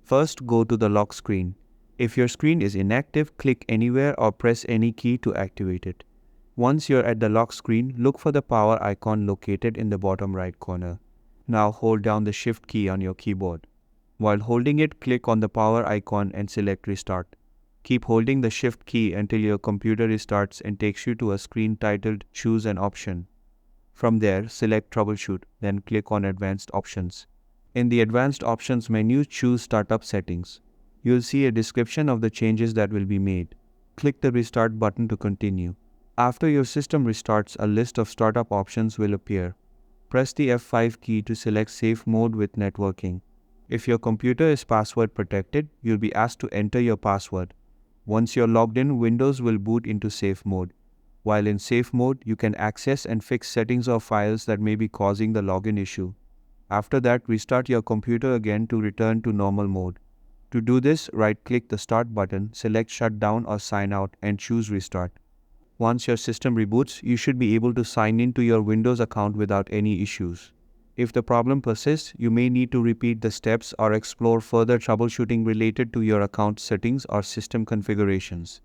First, go to the lock screen. If your screen is inactive, click anywhere or press any key to activate it. Once you're at the lock screen, look for the power icon located in the bottom right corner. Now hold down the Shift key on your keyboard. While holding it, click on the power icon and select Restart. Keep holding the Shift key until your computer restarts and takes you to a screen titled Choose an Option. From there, select Troubleshoot, then click on Advanced Options. In the Advanced Options menu, choose Startup Settings. You'll see a description of the changes that will be made. Click the Restart button to continue. After your system restarts, a list of startup options will appear. Press the F5 key to select Safe Mode with Networking. If your computer is password protected, you'll be asked to enter your password. Once you're logged in, Windows will boot into safe mode. While in safe mode, you can access and fix settings or files that may be causing the login issue. After that, restart your computer again to return to normal mode. To do this, right-click the Start button, select Shutdown or Sign Out, and choose Restart. Once your system reboots, you should be able to sign in to your Windows account without any issues. If the problem persists, you may need to repeat the steps or explore further troubleshooting related to your account settings or system configurations.